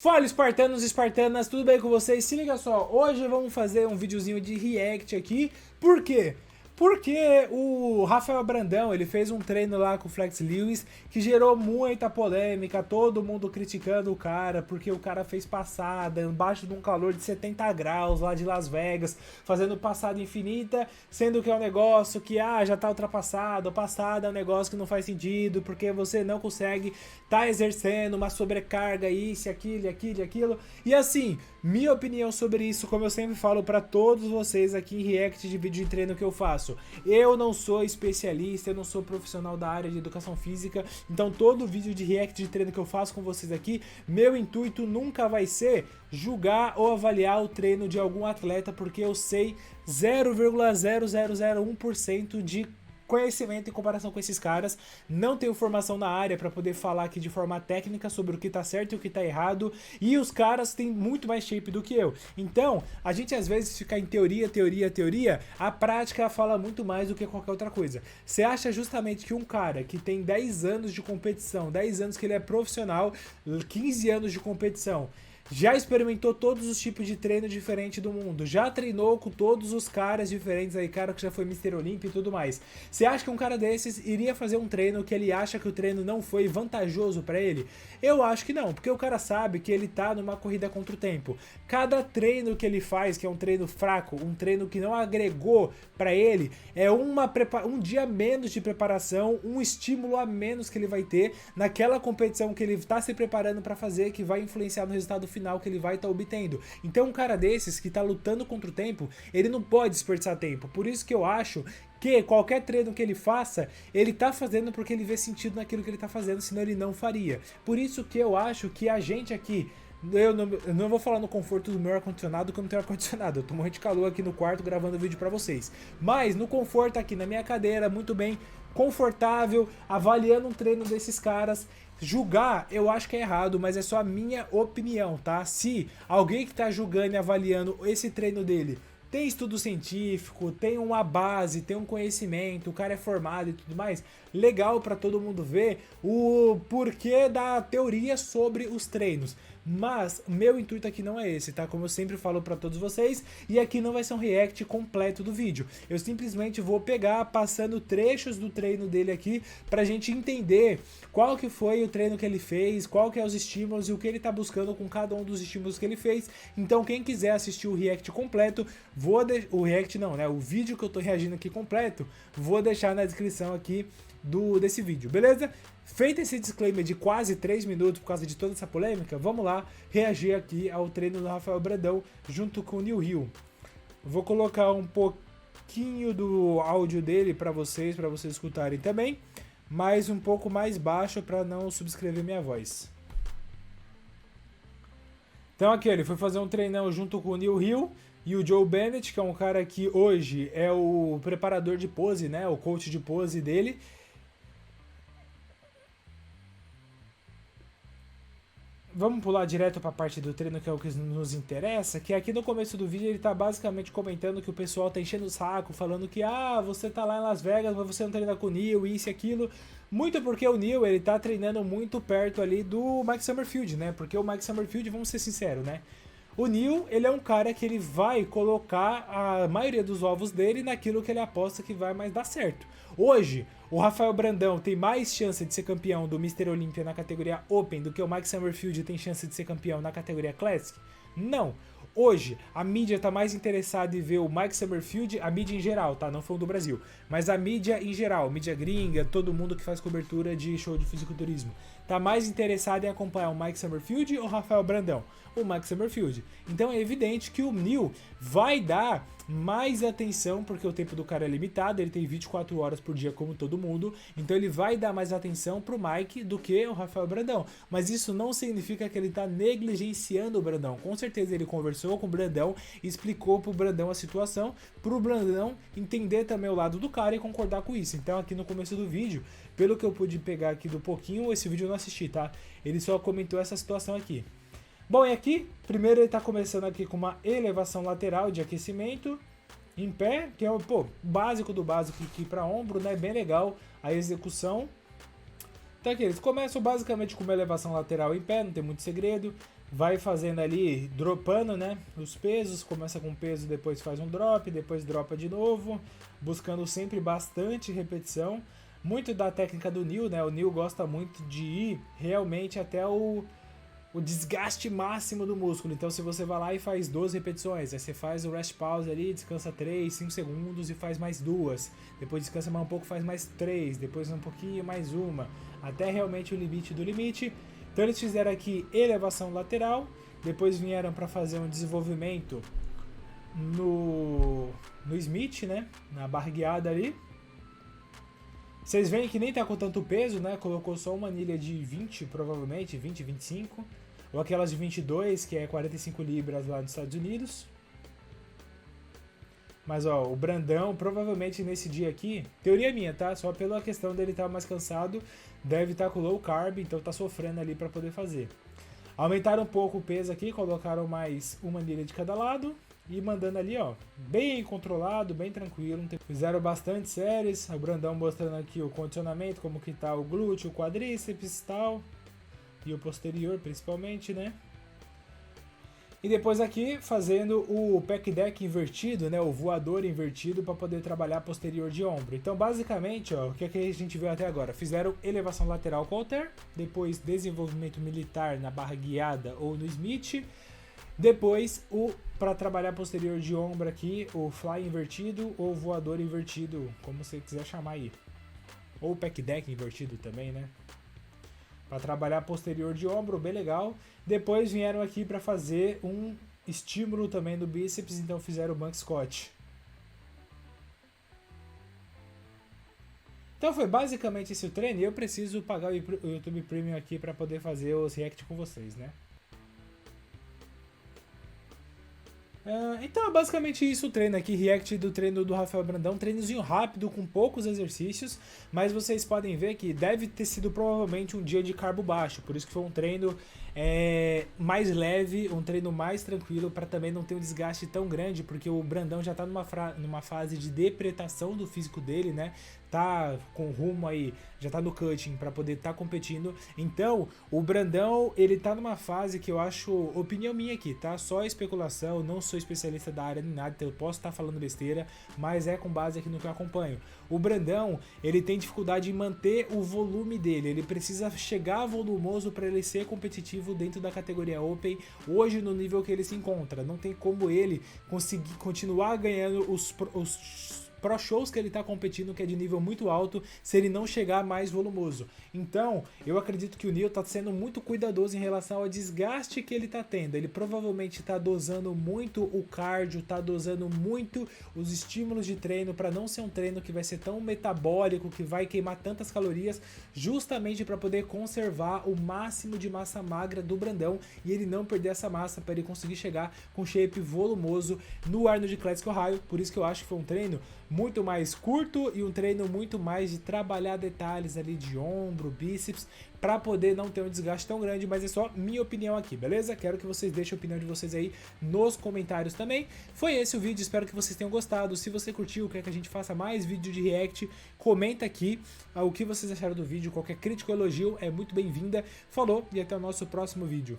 Fala, espartanos e espartanas, tudo bem com vocês? Se liga só, hoje vamos fazer um videozinho de react aqui. Por quê? Porque o Rafael Brandão, ele fez um treino lá com o Flex Lewis que gerou muita polêmica, todo mundo criticando o cara, porque o cara fez passada embaixo de um calor de 70 graus lá de Las Vegas, fazendo passada infinita, sendo que é um negócio que já tá ultrapassado, passada é um negócio que não faz sentido, porque você não consegue tá exercendo uma sobrecarga, isso, aquilo, aquilo, aquilo. E assim, minha opinião sobre isso, como eu sempre falo pra todos vocês aqui em react de vídeo de treino que eu faço, eu não sou especialista, eu não sou profissional da área de educação física, então todo vídeo de react de treino que eu faço com vocês aqui, meu intuito nunca vai ser julgar ou avaliar o treino de algum atleta, porque eu sei 0,0001% de conhecimento em comparação com esses caras, não tenho formação na área para poder falar aqui de forma técnica sobre o que tá certo e o que tá errado, e os caras têm muito mais shape do que eu. Então, a gente às vezes fica em teoria, teoria, teoria, a prática fala muito mais do que qualquer outra coisa. Você acha justamente que um cara que tem 10 anos de competição, 10 anos que ele é profissional, 15 anos de competição, já experimentou todos os tipos de treino diferente do mundo, já treinou com todos os caras diferentes aí, cara que já foi Mr. Olympia e tudo mais. Você acha que um cara desses iria fazer um treino que ele acha que o treino não foi vantajoso pra ele? Eu acho que não, porque o cara sabe que ele tá numa corrida contra o tempo. Cada treino que ele faz, que é um treino fraco, um treino que não agregou pra ele, é um dia a menos de preparação, um estímulo a menos que ele vai ter naquela competição que ele tá se preparando pra fazer, que vai influenciar no resultado final que ele vai estar obtendo. Então um cara desses que tá lutando contra o tempo, ele não pode desperdiçar tempo. Por isso que eu acho que qualquer treino que ele faça, ele tá fazendo porque ele vê sentido naquilo que ele tá fazendo, senão ele não faria. Por isso que eu acho que a gente aqui, eu não vou falar no conforto do meu ar-condicionado, que eu não tenho ar-condicionado, eu tô morrendo de calor aqui no quarto gravando vídeo pra vocês. Mas no conforto aqui na minha cadeira, muito bem, confortável, avaliando um treino desses caras. Julgar, eu acho que é errado, mas é só a minha opinião, tá? Se alguém que tá julgando e avaliando esse treino dele tem estudo científico, tem uma base, tem um conhecimento, o cara é formado e tudo mais, legal para todo mundo ver o porquê da teoria sobre os treinos. Mas meu intuito aqui não é esse, tá? Como eu sempre falo para todos vocês, e aqui não vai ser um react completo do vídeo. Eu simplesmente vou pegar passando trechos do treino dele aqui pra gente entender qual que foi o treino que ele fez, qual que é os estímulos e o que ele tá buscando com cada um dos estímulos que ele fez. Então quem quiser assistir o react completo, o react não, né? O vídeo que eu tô reagindo aqui completo, vou deixar na descrição aqui desse vídeo, beleza? Feito esse disclaimer de quase 3 minutos por causa de toda essa polêmica, vamos lá reagir aqui ao treino do Rafael Brandão junto com o New Hill. Vou colocar um pouquinho do áudio dele para vocês escutarem também, mas um pouco mais baixo para não subscrever minha voz. Então aqui ele foi fazer um treinão junto com o New Hill e o Joe Bennett, que é um cara que hoje é o preparador de pose, né, o coach de pose dele. Vamos pular direto para a parte do treino, que é o que nos interessa, que aqui no começo do vídeo ele tá basicamente comentando que o pessoal tá enchendo o saco, falando que você tá lá em Las Vegas, mas você não treina com o Neil, isso e aquilo. Muito porque o Neil, ele tá treinando muito perto ali do Mike Summerfield, né? Porque o Mike Summerfield, vamos ser sinceros, né? O Neil, ele é um cara que ele vai colocar a maioria dos ovos dele naquilo que ele aposta que vai mais dar certo. Hoje, o Rafael Brandão tem mais chance de ser campeão do Mr. Olympia na categoria Open do que o Mike Summerfield tem chance de ser campeão na categoria Classic? Não. Hoje, a mídia tá mais interessada em ver o Mike Summerfield, a mídia em geral, tá? Não falando do Brasil, mas a mídia em geral, mídia gringa, todo mundo que faz cobertura de show de fisiculturismo, tá mais interessado em acompanhar o Mike Summerfield ou o Rafael Brandão? O Mike Summerfield. Então é evidente que o Neil vai dar mais atenção, porque o tempo do cara é limitado, ele tem 24 horas por dia como todo mundo, então ele vai dar mais atenção pro Mike do que o Rafael Brandão. Mas isso não significa que ele tá negligenciando o Brandão. Com certeza ele conversou com o Brandão, explicou pro Brandão a situação, pro Brandão entender também o lado do cara e concordar com isso. Então aqui no começo do vídeo, pelo que eu pude pegar aqui do pouquinho, esse vídeo eu não assisti, tá? Ele só comentou essa situação aqui. Bom, e aqui, primeiro ele está começando aqui com uma elevação lateral de aquecimento em pé, que é o básico do básico aqui para ombro, né? Bem legal a execução. Então aqui, eles começam basicamente com uma elevação lateral em pé, não tem muito segredo. vai fazendo ali, dropando, né, os pesos, começa com peso, depois faz um drop, depois dropa de novo, buscando sempre bastante repetição. Muito da técnica do Neil, né, o Neil gosta muito de ir realmente até o desgaste máximo do músculo. Então se você vai lá e faz 12 repetições, aí você faz o rest pause ali, descansa 3, 5 segundos e faz mais 2, depois descansa mais um pouco, faz mais 3, depois um pouquinho, mais uma, até realmente o limite do limite. Então eles fizeram aqui elevação lateral, depois vieram para fazer um desenvolvimento no Smith, né, na barra guiada ali. Vocês veem que nem tá com tanto peso, né? Colocou só uma anilha de 20, provavelmente, 20, 25. Ou aquelas de 22, que é 45 libras lá dos Estados Unidos. Mas ó, o Brandão, provavelmente nesse dia aqui, teoria minha, tá? Só pela questão dele estar mais cansado, deve estar com low carb, então tá sofrendo ali para poder fazer. Aumentaram um pouco o peso aqui, colocaram mais uma anilha de cada lado. E mandando ali, ó, bem controlado, bem tranquilo. Fizeram bastante séries, o Brandão mostrando aqui o condicionamento, como que tá o glúteo, o quadríceps e tal. E o posterior, principalmente, né? E depois aqui, fazendo o pec deck invertido, né? O voador invertido para poder trabalhar posterior de ombro. Então, basicamente, ó, o que a gente viu até agora? Fizeram elevação lateral com halter, depois desenvolvimento militar na barra guiada ou no Smith. Depois, para trabalhar posterior de ombro aqui, o fly invertido ou voador invertido, como você quiser chamar aí. Ou pec deck invertido também, né? Para trabalhar posterior de ombro, bem legal. Depois vieram aqui para fazer um estímulo também do bíceps, então fizeram o bank squat. Então foi basicamente esse o treino e eu preciso pagar o YouTube Premium aqui para poder fazer os react com vocês, né? Então é basicamente isso o treino aqui, react do treino do Rafael Brandão, um treinozinho rápido com poucos exercícios, mas vocês podem ver que deve ter sido provavelmente um dia de carbo baixo, por isso que foi um treino mais leve, um treino mais tranquilo para também não ter um desgaste tão grande, porque o Brandão já tá numa fase de depretação do físico dele, né? Tá com rumo aí, já tá no cutting para poder estar competindo. Então, o Brandão, ele tá numa fase que eu acho, opinião minha aqui, tá? Só especulação, não sou especialista da área nem nada, então eu posso estar falando besteira, mas é com base aqui no que eu acompanho. O Brandão, ele tem dificuldade em manter o volume dele, ele precisa chegar volumoso para ele ser competitivo dentro da categoria Open, hoje no nível que ele se encontra. Não tem como ele conseguir continuar ganhando os Pro Shows que ele tá competindo, que é de nível muito alto, se ele não chegar mais volumoso. Então, eu acredito que o Neil tá sendo muito cuidadoso em relação ao desgaste que ele tá tendo. Ele provavelmente tá dosando muito o cardio, tá dosando muito os estímulos de treino para não ser um treino que vai ser tão metabólico, que vai queimar tantas calorias, justamente para poder conservar o máximo de massa magra do Brandão e ele não perder essa massa para ele conseguir chegar com shape volumoso no Arnold Classic Ohio. Por isso que eu acho que foi um treino muito mais curto e um treino muito mais de trabalhar detalhes ali de ombro, bíceps, para poder não ter um desgaste tão grande, mas é só minha opinião aqui, beleza? Quero que vocês deixem a opinião de vocês aí nos comentários também. Foi esse o vídeo, espero que vocês tenham gostado. Se você curtiu, quer que a gente faça mais vídeo de react, comenta aqui o que vocês acharam do vídeo, qualquer crítica ou elogio é muito bem-vinda. Falou e até o nosso próximo vídeo.